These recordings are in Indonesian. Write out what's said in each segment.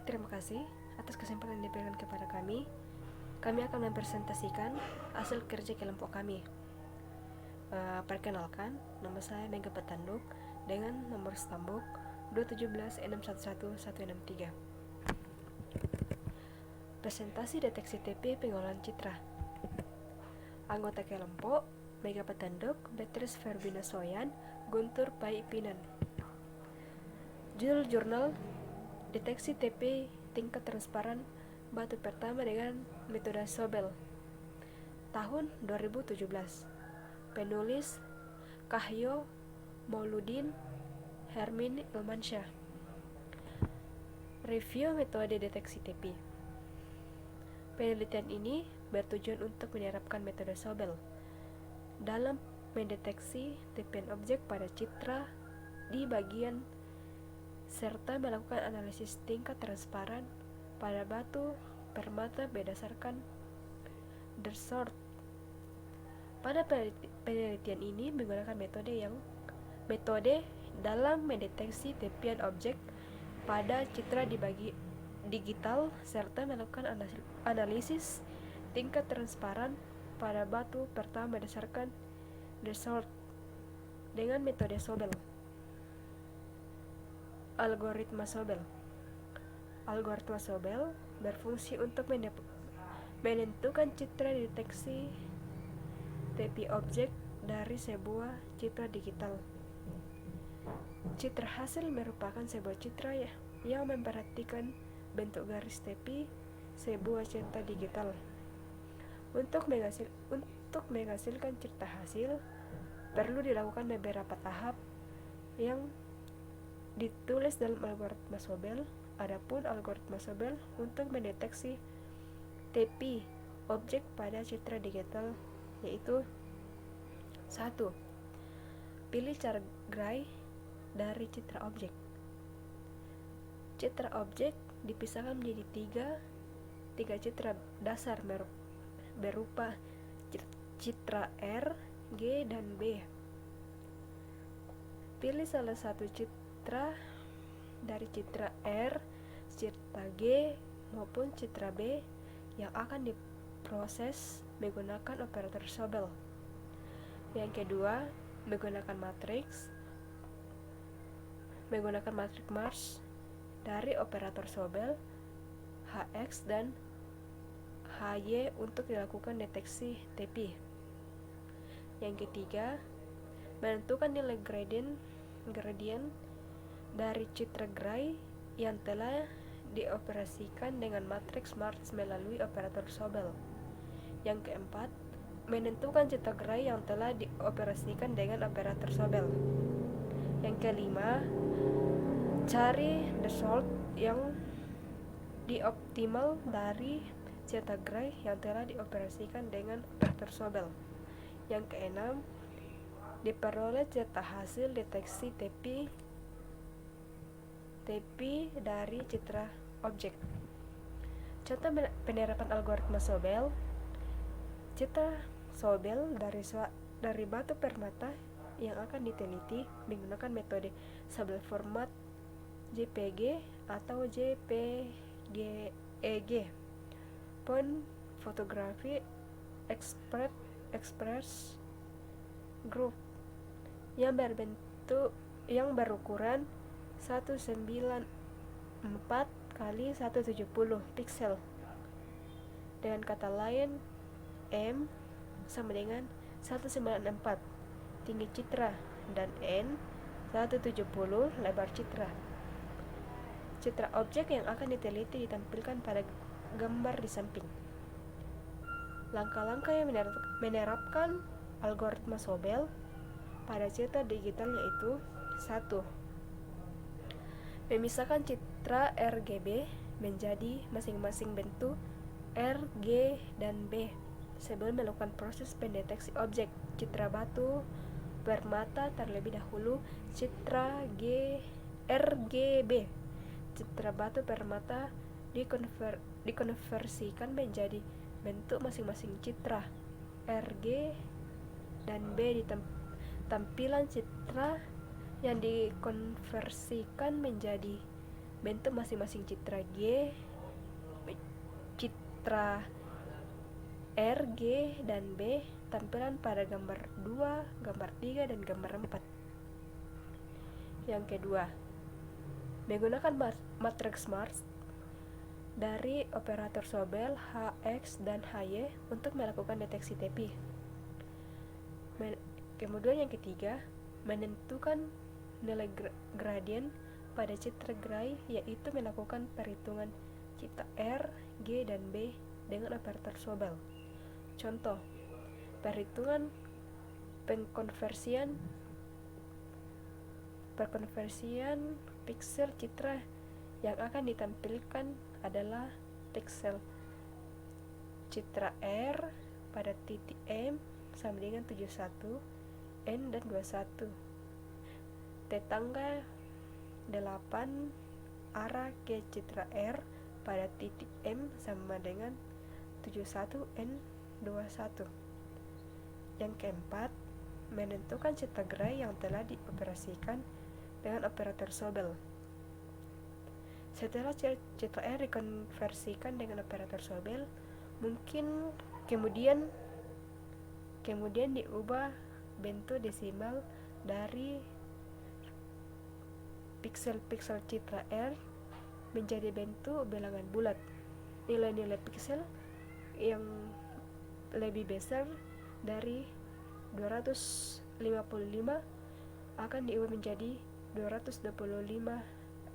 Terima kasih atas kesempatan yang diberikan kepada kami. Kami akan mempresentasikan hasil kerja kelompok kami. Perkenalkan, nama saya Mega Petanduk dengan nomor stambuk 217611163. Presentasi deteksi TP pengolahan citra. Anggota kelompok Mega Petanduk, Beatrice Verbina Soyan, Guntur Paipinan. Judul jurnal Deteksi TP tingkat transparan batu pertama dengan metode Sobel. Tahun 2017. Penulis Cahyo Mauludin Hermin Ilmansyah. Review metode deteksi TP. Penelitian ini bertujuan untuk menerapkan metode Sobel dalam mendeteksi tipian objek pada citra di bagian serta melakukan analisis tingkat transparan pada batu permata berdasarkan Desort. Pada penelitian ini menggunakan metode dalam mendeteksi tepian objek pada citra di bagi digital serta melakukan analisis tingkat transparan pada batu pertama berdasarkan Desort dengan metode Sobel. Algoritma Sobel. Algoritma Sobel berfungsi untuk menentukan citra deteksi tepi objek dari sebuah citra digital. Citra hasil merupakan sebuah citra yang memperhatikan bentuk garis tepi sebuah citra digital. Untuk menghasilkan citra hasil, perlu dilakukan beberapa tahap yang ditulis dalam algoritma Sobel. Adapun algoritma Sobel untuk mendeteksi tepi objek pada citra digital yaitu 1. Pilih cara gray dari citra objek. Citra objek dipisahkan menjadi tiga citra dasar berupa citra R, G, dan B. Pilih salah satu citra dari citra R, citra G, maupun citra B yang akan diproses menggunakan operator Sobel. Yang kedua, menggunakan matriks Marsh dari operator Sobel, HX dan HY untuk dilakukan deteksi tepi. Yang ketiga, menentukan nilai gradient dari citra gray yang telah dioperasikan dengan matriks Marsh melalui operator Sobel. Yang keempat, menentukan citra gray yang telah dioperasikan dengan operator Sobel. Yang kelima, cari Desort yang dioptimal dari citra gray yang telah dioperasikan dengan operator Sobel. Yang keenam, diperoleh citra hasil deteksi tepi dari citra objek. Contoh penerapan algoritma Sobel. Citra Sobel dari batu permata yang akan diteliti menggunakan metode Sobel format JPG atau JPEG, Point Photography Express Group yang berukuran 194 x 170 pixel. Dengan kata lain, M sama dengan 194 tinggi citra dan N 170 lebar citra. Citra objek yang akan diteliti ditampilkan pada gambar di samping. Langkah-langkah yang menerapkan algoritma Sobel pada citra digital yaitu 1. Memisahkan citra RGB menjadi masing-masing bentuk R, G, dan B sebelum melakukan proses pendeteksi objek citra batu permata terlebih dahulu. Citra RGB citra batu permata dikonversikan menjadi bentuk masing-masing citra RG dan B. Tampilan citra yang dikonversikan menjadi bentuk masing-masing citra G, citra R, G, dan B tampilan pada gambar 2, gambar 3, dan gambar 4. Yang kedua, menggunakan matriks Mars dari operator Sobel Hx dan Hy untuk melakukan deteksi tepi. Kemudian yang ketiga, menentukan nilai gradien pada citra Gray, yaitu melakukan perhitungan citra R, G, dan B dengan operator Sobel. Contoh, perhitungan pengkonversian piksel citra yang akan ditampilkan adalah piksel citra R pada titik M sama dengan 71, N dan 21. Tetangga 8 arah ke citra R pada titik M sama dengan 71, N 21. Yang keempat, menentukan citra Gray yang telah dioperasikan dengan operator Sobel. Setelah citra R dikonversikan dengan operator Sobel, mungkin kemudian diubah bentuk desimal dari piksel-piksel citra R menjadi bentuk bilangan bulat. Nilai-nilai piksel yang lebih besar dari 255 akan diubah menjadi 225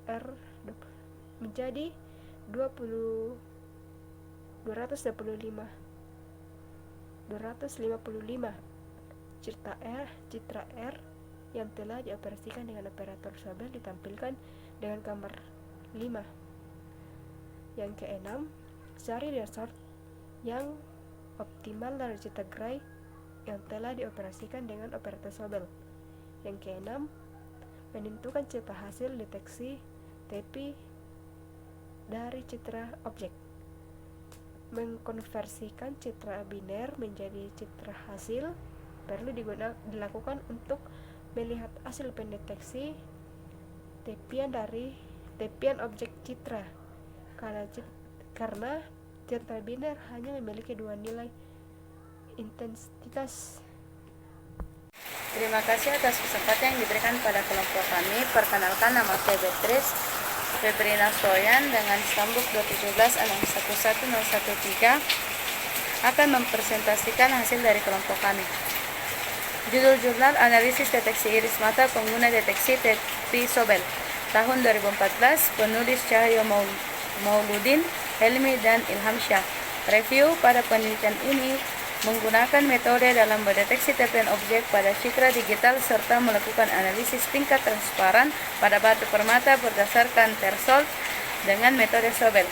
R menjadi 255 citra R yang telah dioperasikan dengan operator Sobel ditampilkan dengan gambar 5. Yang keenam, cari result yang optimal dari citra Gray yang telah dioperasikan dengan operator Sobel. Yang keenam, menentukan citra hasil deteksi tepi dari citra objek. Mengkonversikan citra biner menjadi citra hasil perlu dilakukan untuk melihat hasil pendeteksi tepian objek citra, karena citra biner hanya memiliki dua nilai intensitas. Terima kasih atas kesempatan yang diberikan pada kelompok kami. Perkenalkan, nama saya Beatrice Febrina Soyan dengan Stambuk 217-611-013 akan mempresentasikan hasil dari kelompok kami. Judul jurnal analisis deteksi iris mata pengguna deteksi tepi Sobel tahun 2014, penulis Cahyo Mauludin, Helmi, dan Ilham Syah. Review pada penelitian ini menggunakan metode dalam mendeteksi tepian objek pada citra digital serta melakukan analisis tingkat transparan pada batu permata berdasarkan threshold dengan metode Sobel.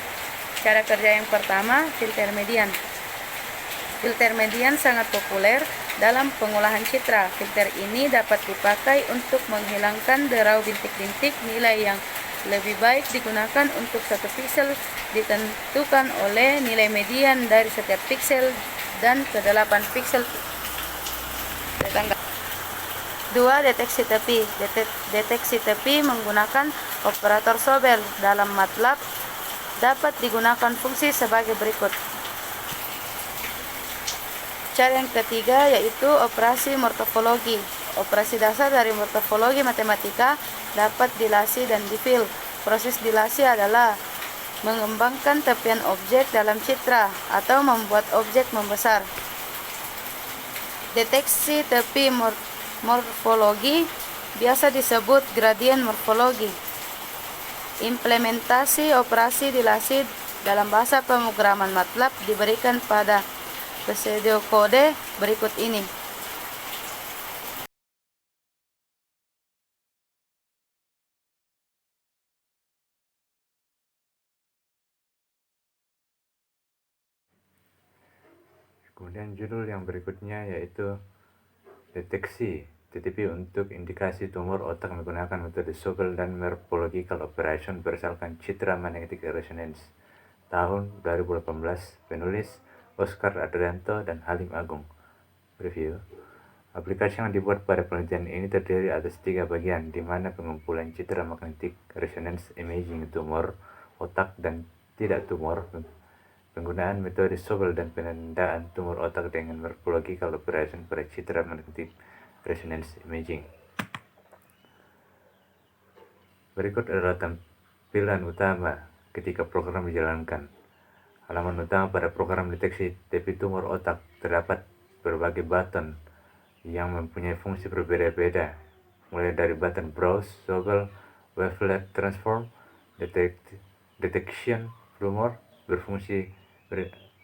Cara kerja yang pertama, filter median. Filter median sangat populer dalam pengolahan citra. Filter ini dapat dipakai untuk menghilangkan derau bintik-bintik. Nilai yang lebih baik digunakan untuk satu piksel ditentukan oleh nilai median dari setiap piksel dan ke-8 piksel tetangga. 2. Deteksi tepi. Deteksi tepi menggunakan operator Sobel dalam MATLAB dapat digunakan fungsi sebagai berikut. Cara yang ketiga yaitu operasi morfologi. Operasi dasar dari morfologi matematika dapat dilasi dan difil. Proses dilasi adalah mengembangkan tepian objek dalam citra atau membuat objek membesar. Deteksi tepi morfologi biasa disebut gradien morfologi. Implementasi operasi dilasi dalam bahasa pemrograman MATLAB diberikan pada pseudokode berikut ini. Kemudian judul yang berikutnya yaitu deteksi TTP untuk indikasi tumor otak menggunakan metode Sobel dan Morphological Operation berdasarkan citra magnetic resonance tahun 2018, penulis Oscar Adrianto dan Halim Agung. Review. Aplikasi yang dibuat pada penelitian ini terdiri atas 3 bagian, di mana pengumpulan citra magnetic resonance imaging tumor, otak, dan tidak tumor, penggunaan metode Sobel, dan penandaan tumor otak dengan morphological operation pada citra magnetic resonance imaging. Berikut adalah tampilan utama ketika program dijalankan. Halaman utama pada program deteksi TP tumor otak terdapat berbagai button yang mempunyai fungsi berbeda-beda, mulai dari button Browse, Toggle, Wavelet Transform, Detection, Tumor, berfungsi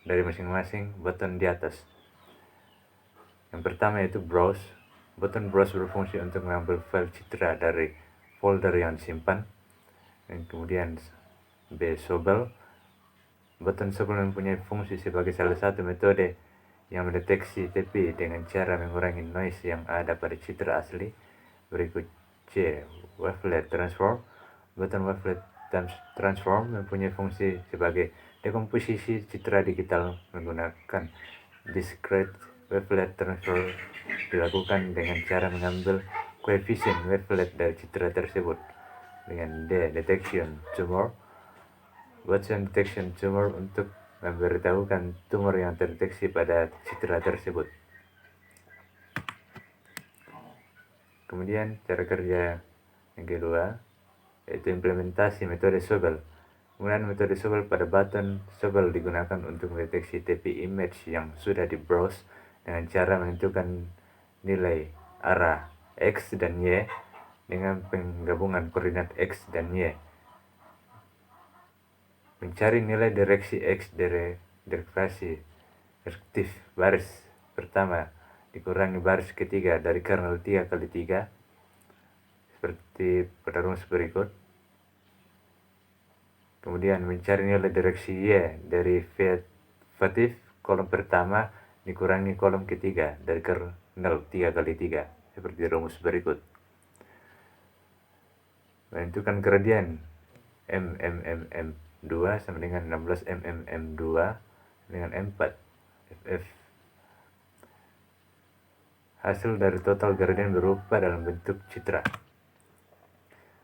dari masing-masing button di atas. Yang pertama yaitu Browse. Button Browse berfungsi untuk mengambil file citra dari folder yang disimpan. Dan kemudian B. Sobel. Button Sobel mempunyai fungsi sebagai salah satu metode yang mendeteksi TP dengan cara mengurangi noise yang ada pada citra asli. Berikut C. Wavelet Transform. Button Wavelet Transform mempunyai fungsi sebagai dekomposisi citra digital menggunakan discrete wavelet transform, dilakukan dengan cara mengambil koefisien wavelet dari citra tersebut. Dengan D. Detection Tumor. Button Detection Tumor untuk memberitahukan tumor yang terdeteksi pada citra tersebut. Kemudian cara kerja yang kedua yaitu implementasi metode Sobel. Penggunaan metode Sobel pada button Sobel digunakan untuk mendeteksi TP image yang sudah di browse dengan cara menentukan nilai arah X dan Y dengan penggabungan koordinat X dan Y. Mencari nilai direksi X dari derivasi reaktif baris pertama dikurangi baris ketiga dari kernel 3 kali 3 seperti pada rumus berikut. Kemudian mencari nilai direksi Y derivatif kolom pertama dikurangi kolom ketiga dari kernel 3 kali 3 seperti rumus berikut. Menentukan gradien M2 sama dengan 16 M2 dengan M4 FF. Hasil dari total gradien berupa dalam bentuk citra.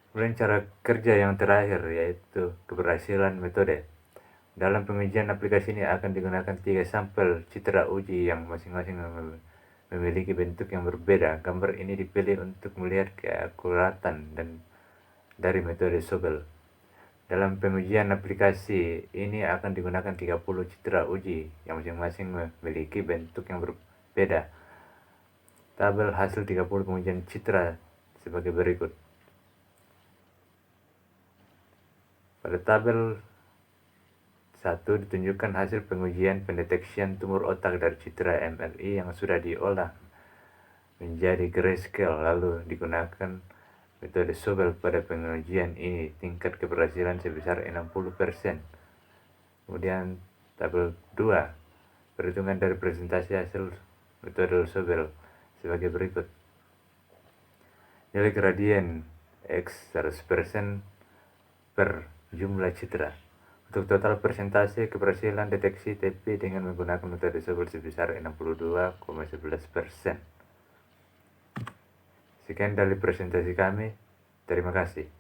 Kemudian cara kerja yang terakhir yaitu keberhasilan metode. Dalam pengujian aplikasi ini akan digunakan 3 sampel citra uji yang masing-masing memiliki bentuk yang berbeda. Gambar ini dipilih untuk melihat keakuratan dan dari metode Sobel. Dalam pengujian aplikasi ini akan digunakan 30 citra uji yang masing-masing memiliki bentuk yang berbeda. Tabel hasil 30 pengujian citra sebagai berikut. Pada tabel 1 ditunjukkan hasil pengujian pendeteksian tumor otak dari citra MRI yang sudah diolah menjadi grayscale lalu digunakan metode Sobel. Pada pengujian ini tingkat keberhasilan sebesar 60%. Kemudian tabel 2 perhitungan dari presentasi hasil metode Sobel sebagai berikut. Nilai gradien X 100% per jumlah citra. Untuk total persentase keberhasilan deteksi TP dengan menggunakan metode Sobel sebesar 62,11%. Sekian dari presentasi kami. Terima kasih.